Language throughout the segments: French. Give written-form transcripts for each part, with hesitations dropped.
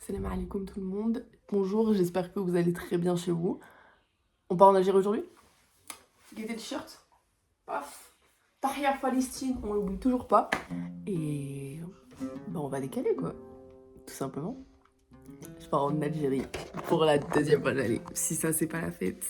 Salam alaikum tout le monde. Bonjour, j'espère que vous allez très bien chez vous. On part en Algérie aujourd'hui. Guettez le t-shirt. Paf. Tahia Palestine, on l'oublie toujours pas. Et on va décaler quoi, tout simplement. Je pars en Algérie pour la deuxième fois de l'année. Si ça c'est pas la fête.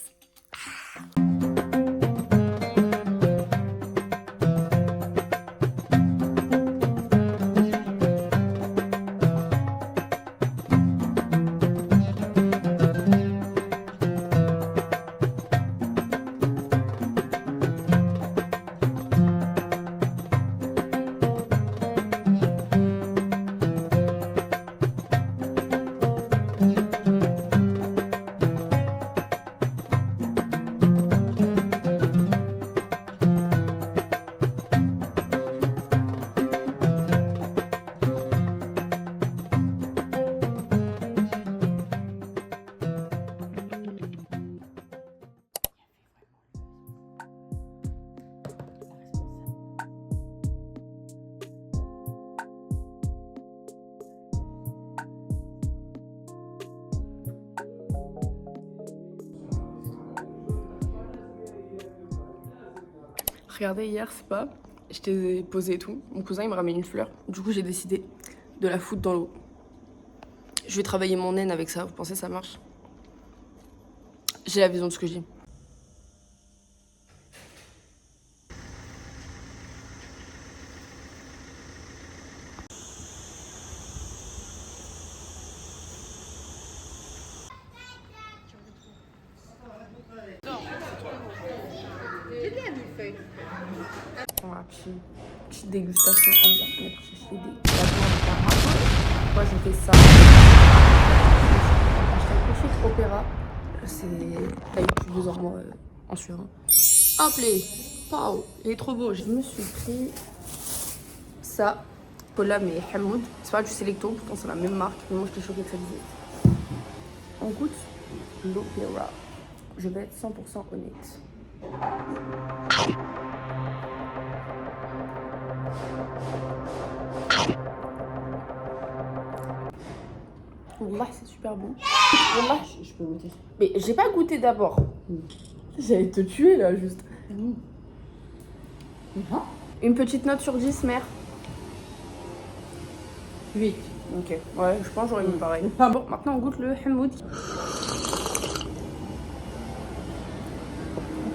Regardez, hier, c'est pas. Je t'ai posé et tout. Mon cousin, il me ramène une fleur. Du coup, j'ai décidé de la foutre dans l'eau. Je vais travailler mon naine avec ça. Vous pensez que ça marche? J'ai la vision de ce que je dis. Voilà, petite dégustation ambiante. Moi, j'ai fait ça. J'ai acheté un petit opéra. C'est taille plus 2 heures, moi, en sueur. Appelé. Pau. Il est trop beau. Je me suis pris ça. Cola, mais Hamoud. C'est pas du Selecto. Pourtant, c'est la même marque. Mais moi, j'étais choquée que ça disait. On goûte l'opéra. Je vais être 100% honnête. Wallah, c'est super bon. Wallah, Je peux goûter. mais j'ai pas goûté d'abord. J'allais te tuer là, juste. Une petite note sur 10, mère. 8. Ok, ouais, je pense que j'aurais mis pareil. Bon, maintenant on goûte le Hamoud.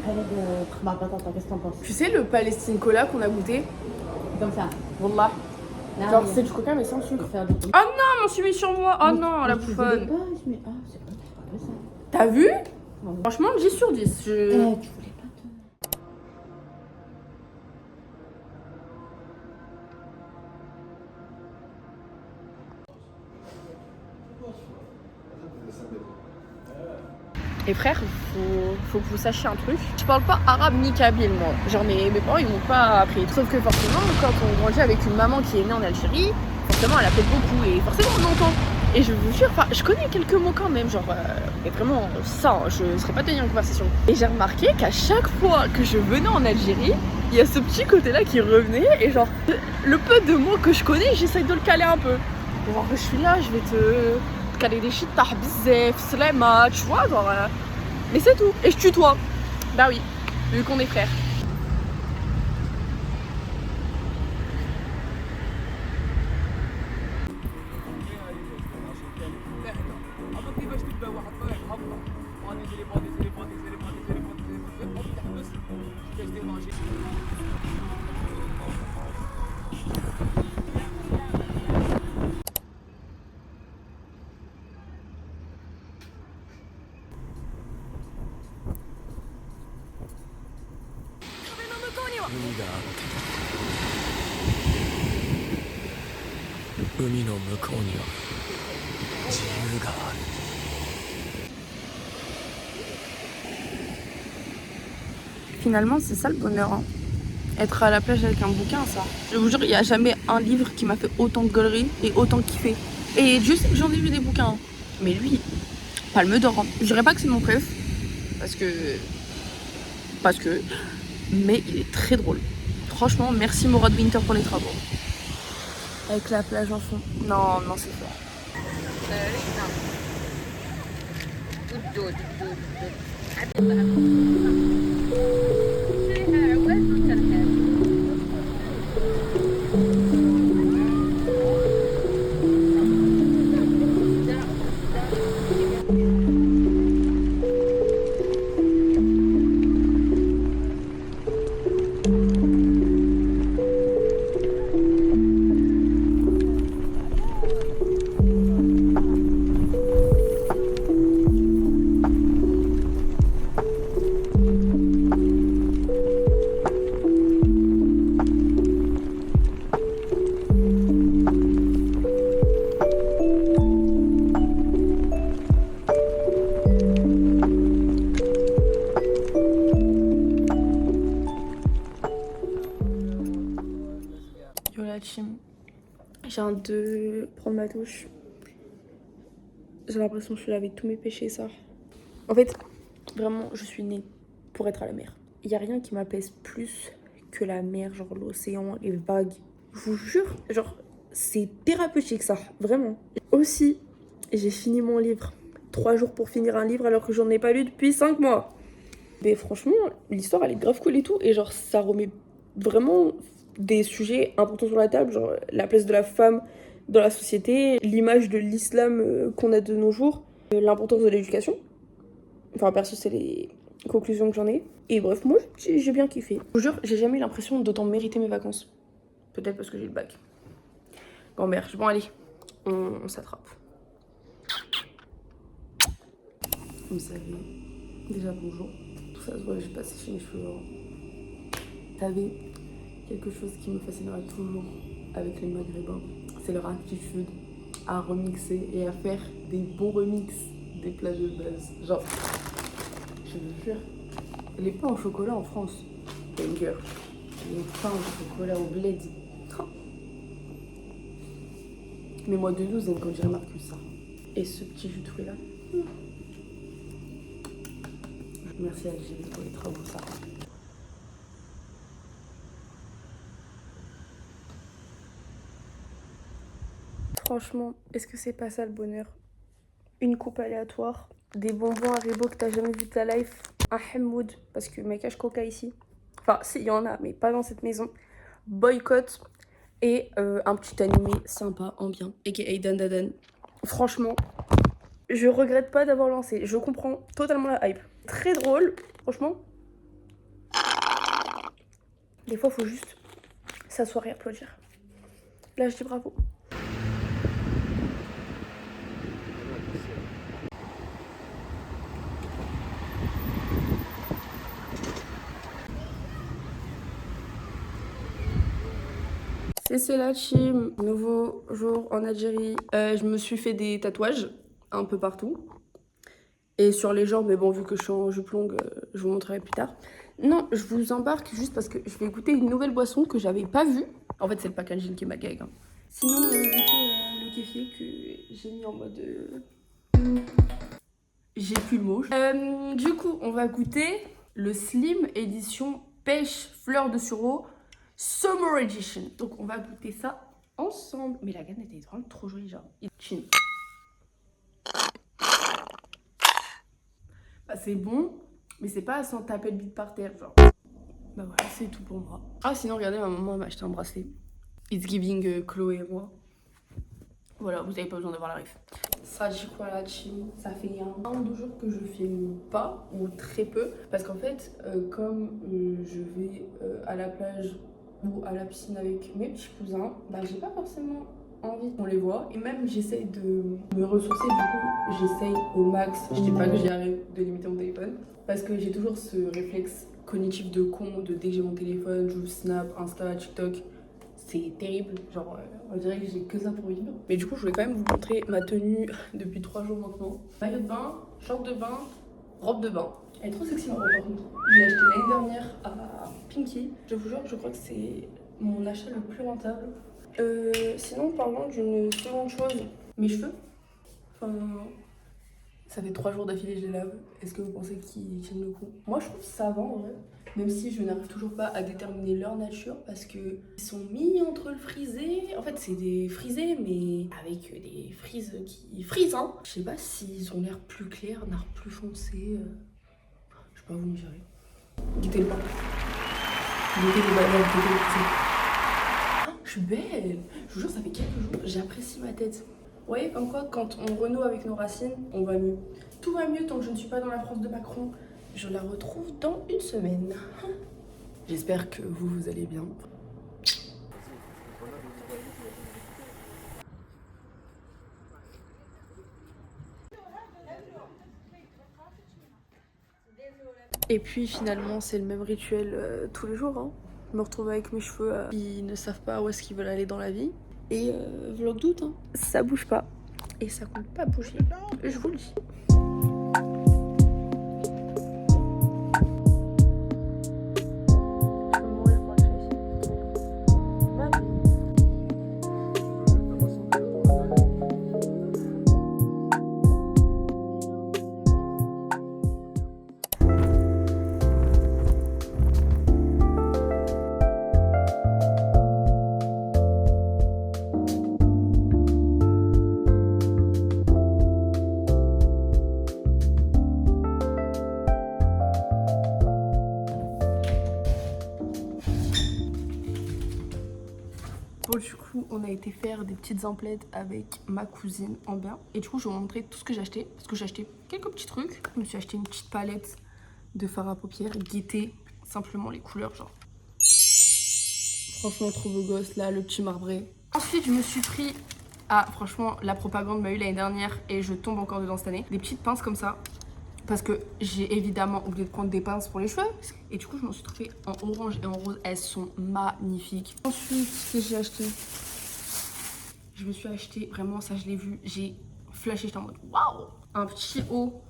Palais de Khmar Batata, qu'est-ce que t'en penses? Tu sais le Palestine Cola qu'on a goûté? Comme ça. Wallah. Là, Genre mais- c'est du coca mais sans sucre. Faire des... Oh non, on m'en suis mis sur moi. Oh non, la bouffonne. Mais ah, c'est pas ça. T'as vu? Ouais. Franchement, 10 sur 10. Tu voulais pas te... Et frère, faut que vous sachiez un truc. Je parle pas arabe ni kabyle, moi. Genre, mes parents, ils m'ont pas appris. Sauf que forcément, quand on grandit avec une maman qui est née en Algérie, forcément, elle appelle beaucoup et forcément, on entend. Et je vous jure, je connais quelques mots quand même, genre, mais vraiment, ça, je serais pas tenue en conversation. Et j'ai remarqué qu'à chaque fois que je venais en Algérie, il y a ce petit côté-là qui revenait et genre, le peu de mots que je connais, j'essaye de le caler un peu. Genre, je suis là, je vais te caler des shit, tahbizef, slema, tu vois, genre, mais c'est tout. Et je tutoie. Bah oui, vu qu'on est frères. Finalement, c'est ça le bonheur. Hein. Être à la plage avec un bouquin, ça. Je vous jure, il n'y a jamais un livre qui m'a fait autant de gauleries et autant kiffer. Et je sais que j'en ai vu des bouquins. Hein. Mais lui, Palme d'or. Hein. Je dirais pas que c'est mon préf. Parce que. Mais il est très drôle. Franchement, merci Morad Winter pour les travaux. Avec la plage en fond. Non, c'est fort. Yo la team, je viens de prendre ma douche. J'ai l'impression que je suis lavée de tous mes péchés, ça. En fait, vraiment, je suis née pour être à la mer. Il n'y a rien qui m'apaise plus que la mer, genre l'océan, les vagues. Je vous jure, genre, c'est thérapeutique ça, vraiment. Aussi, j'ai fini mon livre. 3 jours pour finir un livre alors que j'en ai pas lu depuis 5 mois. Mais franchement, l'histoire elle est grave cool et tout. Et genre, ça remet vraiment des sujets importants sur la table, genre la place de la femme dans la société, l'image de l'islam qu'on a de nos jours, l'importance de l'éducation. Enfin, perso, c'est les conclusions que j'en ai. Et bref, moi, j'ai bien kiffé. Je vous jure, j'ai jamais eu l'impression d'autant mériter mes vacances. Peut-être parce que j'ai le bac. Bon, merde. Bon, allez, on s'attrape. Vous savez, déjà bonjour. Tout ça se voit, j'ai pas séché mes cheveux. Vous savez, quelque chose qui me fascinera toujours avec les Maghrébins, c'est leur aptitude à remixer et à faire des bons remixes des plats de base. Genre, je vous jure, les pains au chocolat en France, banger. Les pains au chocolat au bled. Oh. Mais moi de 12 quand dirait Marcus ça. Et ce petit jus de fruits là. Merci à Gilles pour les travaux ça. Franchement, est-ce que c'est pas ça le bonheur? Une coupe aléatoire, des bonbons Haribo que t'as jamais vu de ta life, un Hamoud, parce que mec, cache coca ici. Enfin, si, il y en a, mais pas dans cette maison. Boycott et un petit animé sympa, en bien, a.k.a. Dan Dan Dan. Franchement, je regrette pas d'avoir lancé. Je comprends totalement la hype. Très drôle, franchement. Des fois, faut juste s'asseoir et applaudir. Là, je dis bravo. C'est la team, nouveau jour en Algérie. Je me suis fait des tatouages un peu partout. Et sur les jambes, mais bon, vu que je suis en jupe longue, je vous montrerai plus tard. Non, je vous embarque juste parce que je vais goûter une nouvelle boisson que j'avais pas vue. En fait, c'est le packaging qui m'a gag. Hein. Sinon, on va goûter le kéfier que j'ai mis en mode... J'ai plus le mot. Du coup, on va goûter le Slim édition pêche fleur de sureau Summer Edition. Donc, on va goûter ça ensemble. Mais la canette est vraiment trop jolie, genre. Chin. Bah, c'est bon, mais c'est pas sans taper le bide par terre, genre. Bah voilà, c'est tout pour moi. Ah, sinon, regardez, ma maman m'a acheté un bracelet. It's giving Chloé et moi. Voilà, vous avez pas besoin d'avoir la ref. Ça dit quoi la team? Ça fait un ou 2 jours que je filme pas, ou très peu. Parce qu'en fait, comme je vais à la plage ou à la piscine avec mes petits cousins, bah j'ai pas forcément envie qu'on les voit. Et même j'essaye de me ressourcer, du coup j'essaye au max. Je dis pas que j'y arrive de limiter mon téléphone. Parce que j'ai toujours ce réflexe cognitif de con, de dès que j'ai mon téléphone, j'ouvre Snap, Insta, TikTok. C'est terrible, genre on dirait que j'ai que ça pour vivre. Mais du coup je voulais quand même vous montrer ma tenue depuis 3 jours maintenant. Maillot de bain, short de bain, robe de bain. Elle est trop sexy ma robe par contre. Je l'ai achetée l'année dernière à Pinky. Je vous jure, je crois que c'est mon achat le plus rentable. Sinon parlons d'une seconde chose, mes cheveux. Enfin, Ça fait 3 jours d'affilée, je les lave. Est-ce que vous pensez qu'ils tiennent le coup? Moi, je trouve ça va en vrai. Même si je n'arrive toujours pas à déterminer leur nature parce que ils sont mis entre le frisé. En fait, c'est des frisés, mais avec des frises qui frisent, hein. Je sais pas s'ils ont l'air plus clairs, l'air plus foncés. Je sais pas, vous me direz. Guettez le pain. Guettez les bananes, guettez les frisés. Ah, je suis belle. Je vous jure, ça fait quelques jours. J'apprécie ma tête. Vous voyez, comme quoi, quand on renoue avec nos racines, on va mieux. Tout va mieux tant que je ne suis pas dans la France de Macron. Je la retrouve dans une semaine. J'espère que vous allez bien. Et puis finalement, c'est le même rituel tous les jours. Hein. Je me retrouve avec mes cheveux qui ne savent pas où est-ce qu'ils veulent aller dans la vie. Et vlog d'août, hein. Ça bouge pas. Et ça compte pas bouger. Je vous le dis. Bon, du coup, on a été faire des petites emplettes avec ma cousine Amber. Et du coup, je vais vous montrer tout ce que j'ai acheté. Parce que j'ai acheté quelques petits trucs. Je me suis acheté une petite palette de fard à paupières. Guettez simplement les couleurs, genre. Franchement, trop beau gosse, là, le petit marbré. Ensuite, je me suis pris... Ah, franchement, la propagande m'a eu l'année dernière et je tombe encore dedans cette année. Des petites pinces comme ça. Parce que j'ai évidemment oublié de prendre des pinces pour les cheveux. Et du coup, je m'en suis trouvée en orange et en rose. Elles sont magnifiques. Ensuite, ce que j'ai acheté, je me suis acheté, vraiment, ça je l'ai vu, j'ai flashé, j'étais en mode waouh! Un petit haut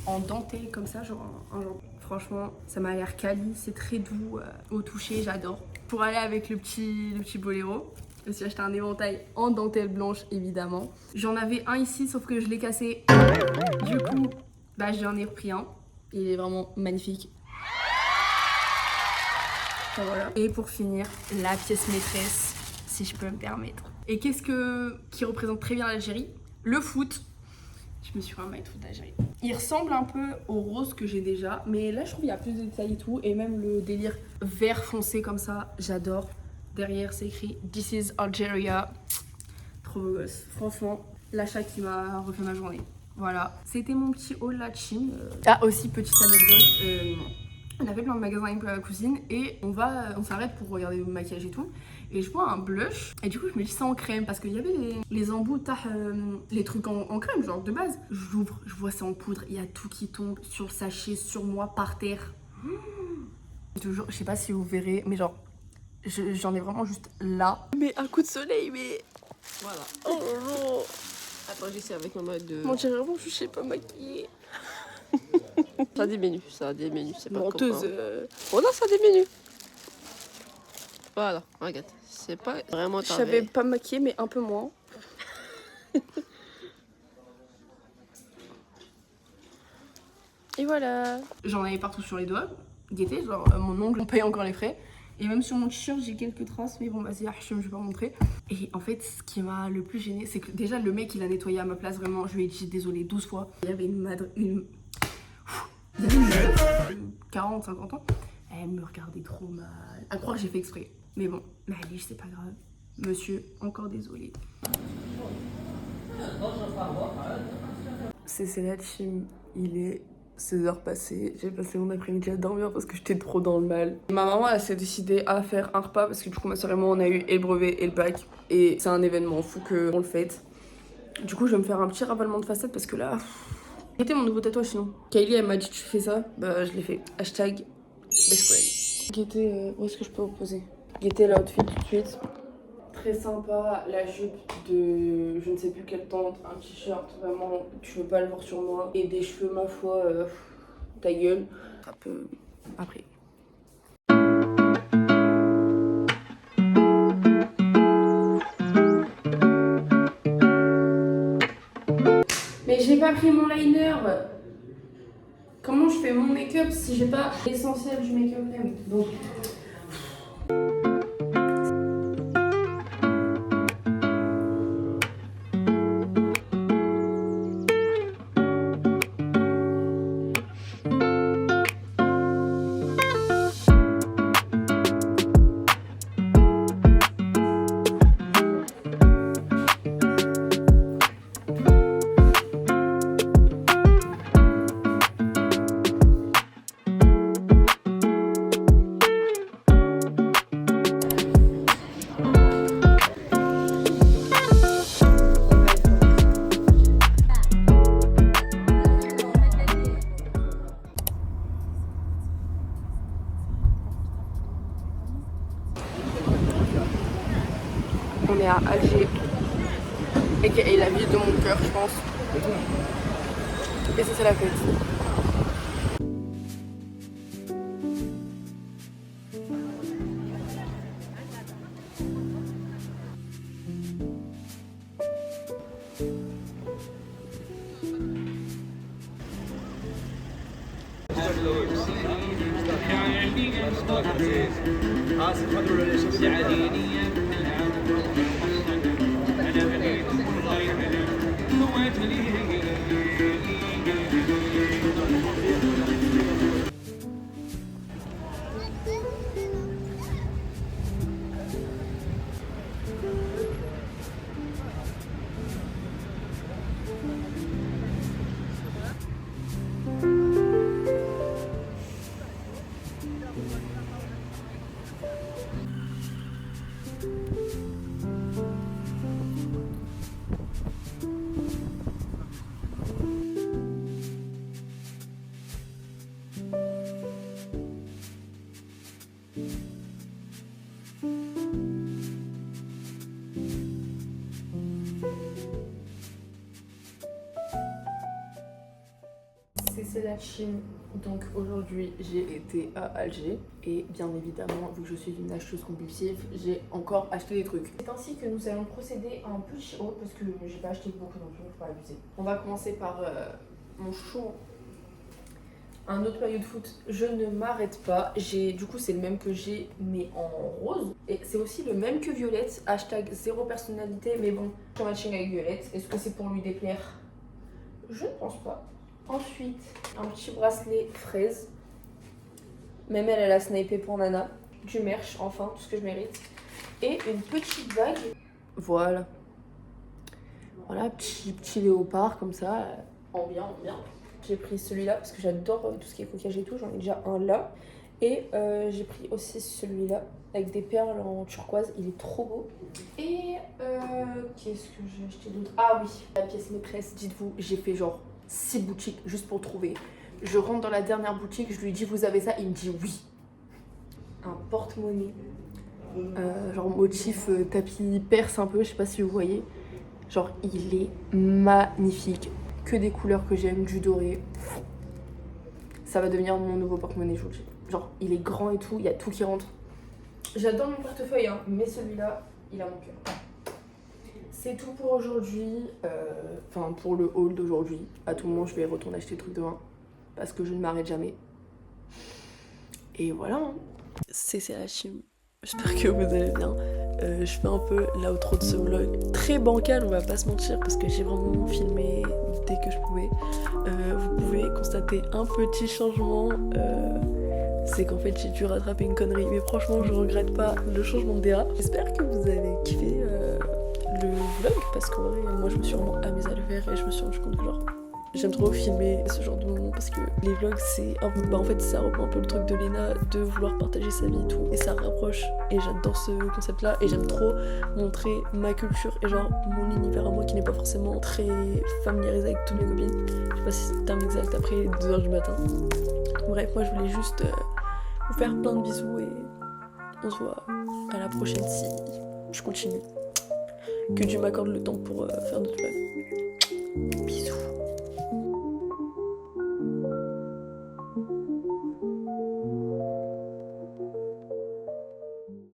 en dentelle comme ça, genre un genre. Franchement, ça m'a l'air quali, c'est très doux au toucher, j'adore. Pour aller avec le petit boléro, je me suis acheté un éventail en dentelle blanche, évidemment. J'en avais un ici, sauf que je l'ai cassé. Du coup, bah j'en ai repris un. Il est vraiment magnifique. Voilà. Et pour finir, la pièce maîtresse, si je peux me permettre. Et qu'est-ce qui représente très bien l'Algérie? Le foot. Je me suis fait un maillot de foot d'Algérie. Il ressemble un peu au rose que j'ai déjà, mais là je trouve qu'il y a plus de détails et tout. Et même le délire vert foncé comme ça, j'adore. Derrière c'est écrit This is Algeria. Trop beau gosse. Franchement, l'achat qui m'a refait ma journée. Voilà, c'était mon petit haul la team. Ah aussi, petite anecdote, on avait plein de magasins avec ma cousine et on s'arrête pour regarder le maquillage et tout. Et je vois un blush et du coup je me dis ça en crème parce qu'il y avait les embouts, les trucs en crème genre de base. J'ouvre, je vois ça en poudre, il y a tout qui tombe sur le sachet, sur moi, par terre. Toujours, je sais pas si vous verrez, mais genre j'en ai vraiment juste là. Mais un coup de soleil, mais... Voilà. Oh non. Attends, j'essaie avec ma mode de... Mon dirait vraiment que je sais pas maquiller. Ça diminue, c'est pas Menteuse. copain. Oh non, ça diminue. Voilà, regarde. C'est pas vraiment Je taré. savais pas maquiller, mais un peu moins. Et voilà. J'en avais partout sur les doigts. Guettez, genre mon ongle, on paye encore les frais. Et même sur mon t-shirt, j'ai quelques traces, mais bon, vas-y, je vais pas montrer. Et en fait, ce qui m'a le plus gêné, c'est que déjà, le mec, il a nettoyé à ma place, vraiment, je lui ai dit désolé 12 fois. Il y avait une meuf de 40, 50 ans. Elle me regardait trop mal. À croire que j'ai fait exprès. Mais bon, mais allez, c'est pas grave. Monsieur, encore désolé. C'est la team, il est 16h passées, j'ai passé mon après-midi à dormir parce que j'étais trop dans le mal. Ma maman elle s'est décidée à faire un repas parce que du coup ma soeur et moi on a eu et le brevet et le bac et c'est un événement, faut qu'on le fête. Du coup je vais me faire un petit ravalement de facettes parce que là... C'était mon nouveau tatouage sinon. Kylie elle m'a dit tu fais ça, bah je l'ai fait. Hashtag best friend. Guettez, où est-ce que je peux vous poser? Guettez l'outfit tout de suite. Très sympa, la jupe de je ne sais plus quelle tente, un t-shirt, vraiment, tu veux pas le voir sur moi. Et des cheveux, ma foi, ta gueule. Un peu après. Mais j'ai pas pris mon liner. Comment je fais mon make-up si j'ai pas l'essentiel du make-up même. Donc... On est à Alger, et la ville de mon cœur, je pense. Et ça, c'est la fête. C'est la Chine. Donc aujourd'hui j'ai été à Alger et bien évidemment vu que je suis une acheteuse compulsive j'ai encore acheté des trucs. C'est ainsi que nous allons procéder à un petit haul parce que j'ai pas acheté beaucoup non plus, faut pas abuser. On va commencer par mon chou. Un autre maillot de foot, je ne m'arrête pas. Du coup c'est le même que j'ai mais en rose. Et c'est aussi le même que Violette. Hashtag zéro personnalité mais bon, je suis matching avec Violette. Est-ce que c'est pour lui déplaire? Je ne pense pas. Ensuite, un petit bracelet fraise. Même elle a snipé pour Nana. Du merch, enfin, tout ce que je mérite. Et une petite bague. Voilà. Voilà, petit léopard comme ça. En bien. J'ai pris celui-là parce que j'adore tout ce qui est coquillage et tout. J'en ai déjà un là. Et j'ai pris aussi celui-là avec des perles en turquoise. Il est trop beau. Et qu'est-ce que j'ai acheté d'autre? Ah oui, la pièce maîtresse, dites-vous, j'ai fait genre 6 boutiques juste pour trouver. Je rentre dans la dernière boutique, je lui dis vous avez ça, il me dit oui. Un porte-monnaie, genre motif tapis perse un peu, je sais pas si vous voyez. Genre il est magnifique, que des couleurs que j'aime, du doré. Ça va devenir mon nouveau porte-monnaie, je vous le dis. Genre il est grand et tout, il y a tout qui rentre. J'adore mon portefeuille hein, mais celui-là, il a mon cœur. C'est tout pour aujourd'hui, enfin pour le haul d'aujourd'hui. À tout moment, je vais retourner acheter des trucs demain parce que je ne m'arrête jamais. Et voilà. Hein. C'est la chim. J'espère que vous allez bien. Je fais un peu l'outro de ce vlog. Très bancal, on va pas se mentir, parce que j'ai vraiment filmé dès que je pouvais. Vous pouvez constater un petit changement. C'est qu'en fait, j'ai dû rattraper une connerie. Mais franchement, je regrette pas le changement de DA. J'espère que vous avez kiffé le vlog, parce qu'en vrai, moi, je me suis vraiment amusée à le faire et je me suis rendu compte que genre... J'aime trop filmer ce genre de moments parce que les vlogs c'est un peu, en fait ça reprend un peu le truc de Léna de vouloir partager sa vie et tout et ça rapproche et j'adore ce concept là et j'aime trop montrer ma culture et genre mon univers à moi qui n'est pas forcément très familiarisé avec toutes mes copines. Je sais pas si c'est le terme exact après 2h du matin. Bref, moi je voulais juste vous faire plein de bisous et on se voit à la prochaine si je continue. Que Dieu m'accorde le temps pour faire d'autres vlogs.